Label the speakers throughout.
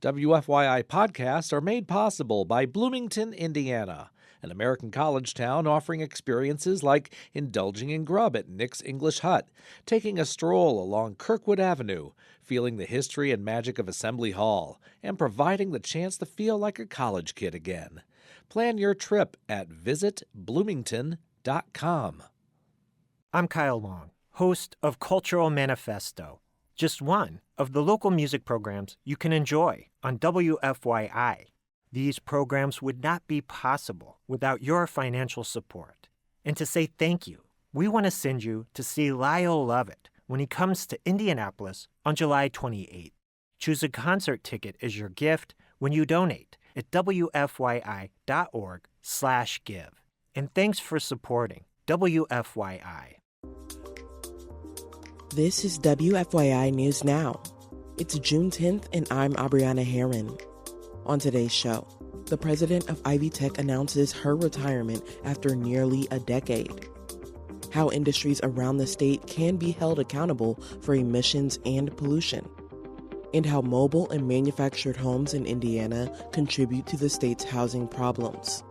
Speaker 1: WFYI podcasts are made possible by Bloomington, Indiana, an American college town offering experiences like indulging in grub at Nick's English Hut, taking a stroll along Kirkwood Avenue, feeling the history and magic of Assembly Hall, and providing the chance to feel like a college kid again. Plan your trip at visitbloomington.com.
Speaker 2: I'm Kyle Long, host of Cultural Manifesto, just one of the local music programs you can enjoy on WFYI. These programs would not be possible without your financial support. And to say thank you, we want to send you to see Lyle Lovett when he comes to Indianapolis on July 28th. Choose a concert ticket as your gift when you donate at WFYI.org/give. And thanks for supporting WFYI.
Speaker 3: This is WFYI News Now. It's June 10th, and I'm Abriana Herron. On today's show, the president of Ivy Tech announces her retirement after nearly a decade. How industries around the state can be held accountable for emissions and pollution. And how mobile and manufactured homes in Indiana contribute to the state's housing problems.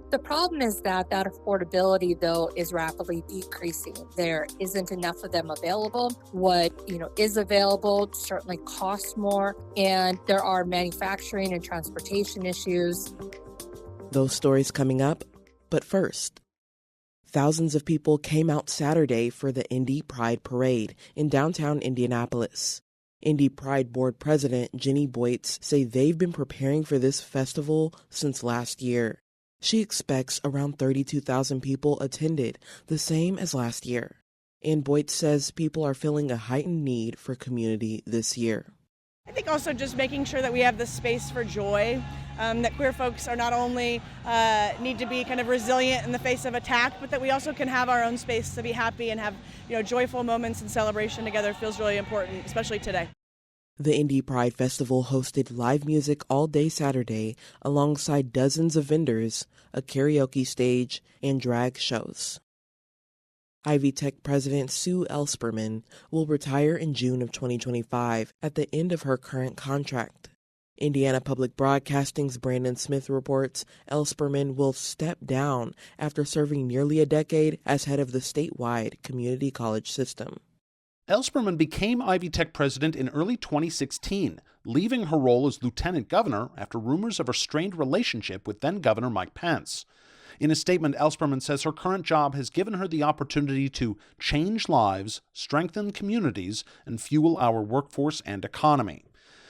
Speaker 4: The problem is that affordability, though, is rapidly decreasing. There isn't enough of them available. What is available certainly costs more, and there are manufacturing and transportation issues.
Speaker 3: Those stories coming up, but first, thousands of people came out Saturday for the Indy Pride Parade in downtown Indianapolis. Indy Pride Board President Jenny Boytz say they've been preparing for this festival since last year. She expects around 32,000 people attended, the same as last year. And Boytz says people are feeling a heightened need for community this year.
Speaker 5: I think also just making sure that we have the space for joy, that queer folks are not only need to be kind of resilient in the face of attack, but that we also can have our own space to be happy and have joyful moments and celebration together feels really important, especially today.
Speaker 3: The Indy Pride Festival hosted live music all day Saturday alongside dozens of vendors, a karaoke stage, and drag shows. Ivy Tech President Sue Ellspermann will retire in June of 2025 at the end of her current contract. Indiana Public Broadcasting's Brandon Smith reports Ellspermann will step down after serving nearly a decade as head of the statewide community college system.
Speaker 6: Ellspermann became Ivy Tech president in early 2016, leaving her role as lieutenant governor after rumors of a strained relationship with then-Governor Mike Pence. In a statement, Ellspermann says her current job has given her the opportunity to change lives, strengthen communities, and fuel our workforce and economy.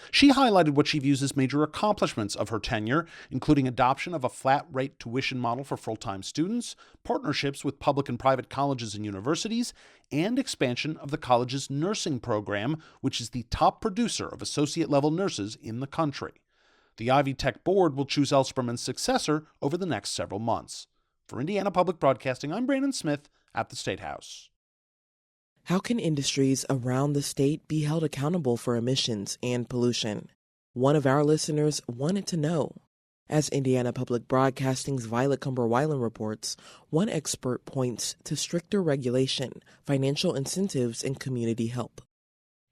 Speaker 6: She highlighted what she views as major accomplishments of her tenure, including adoption of a flat-rate tuition model for full-time students, partnerships with public and private colleges and universities, and expansion of the college's nursing program, which is the top producer of associate-level nurses in the country. The Ivy Tech board will choose Ellspermann's successor over the next several months. For Indiana Public Broadcasting, I'm Brandon Smith at the State House.
Speaker 3: How can industries around the state be held accountable for emissions and pollution? One of our listeners wanted to know. As Indiana Public Broadcasting's Violet Cumber-Weiland reports, one expert points to stricter regulation, financial incentives, and community help.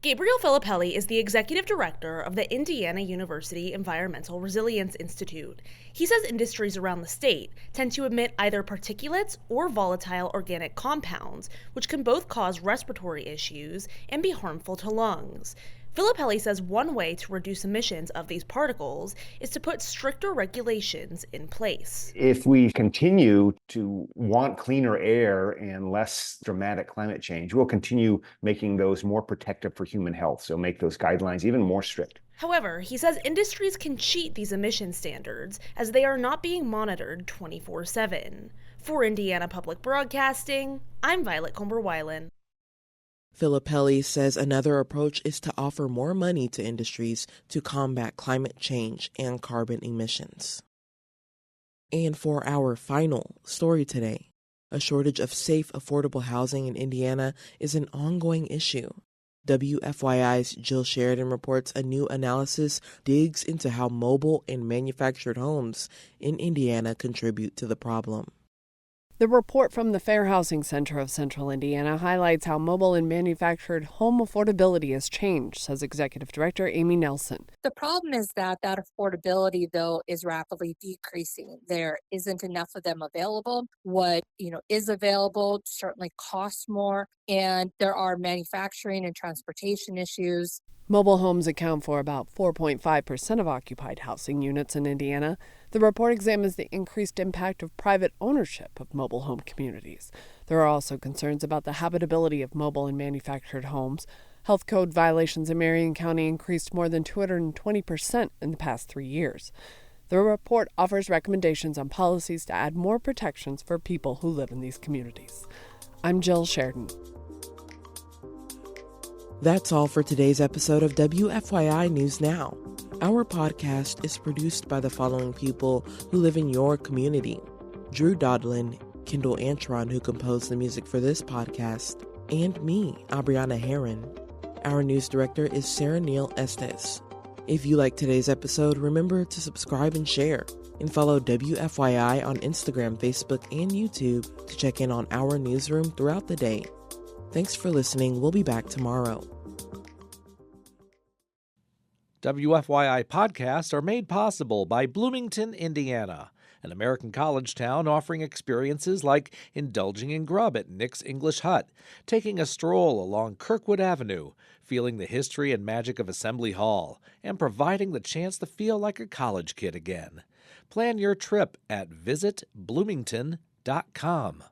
Speaker 7: Gabriel Filippelli is the executive director of the Indiana University Environmental Resilience Institute. He says industries around the state tend to emit either particulates or volatile organic compounds, which can both cause respiratory issues and be harmful to lungs. Filippelli says one way to reduce emissions of these particles is to put stricter regulations in place.
Speaker 8: If we continue to want cleaner air and less dramatic climate change, we'll continue making those more protective for human health, so make those guidelines even more strict.
Speaker 7: However, he says industries can cheat these emission standards as they are not being monitored 24/7. For Indiana Public Broadcasting, I'm Violet Cumber-Weiland.
Speaker 3: Filippelli says another approach is to offer more money to industries to combat climate change and carbon emissions. And for our final story today, a shortage of safe, affordable housing in Indiana is an ongoing issue. WFYI's Jill Sheridan reports a new analysis digs into how mobile and manufactured homes in Indiana contribute to the problem.
Speaker 9: The report from the Fair Housing Center of Central Indiana highlights how mobile and manufactured home affordability has changed, says Executive Director Amy Nelson.
Speaker 4: The problem is that affordability, though, is rapidly decreasing. There isn't enough of them available. What, is available certainly costs more, and there are manufacturing and transportation issues.
Speaker 9: Mobile homes account for about 4.5% of occupied housing units in Indiana. The report examines the increased impact of private ownership of mobile home communities. There are also concerns about the habitability of mobile and manufactured homes. Health code violations in Marion County increased more than 220% in the past 3 years. The report offers recommendations on policies to add more protections for people who live in these communities. I'm Jill Sheridan.
Speaker 3: That's all for today's episode of WFYI News Now. Our podcast is produced by the following people who live in your community: Drew Daudelin, Kendall Antron, who composed the music for this podcast, and me, Abriana Herron. Our news director is Sarah Neal-Estes. If you like today's episode, remember to subscribe and share, and follow WFYI on Instagram, Facebook, and YouTube to check in on our newsroom throughout the day. Thanks for listening. We'll be back tomorrow.
Speaker 1: WFYI podcasts are made possible by Bloomington, Indiana, an American college town offering experiences like indulging in grub at Nick's English Hut, taking a stroll along Kirkwood Avenue, feeling the history and magic of Assembly Hall, and providing the chance to feel like a college kid again. Plan your trip at visitbloomington.com.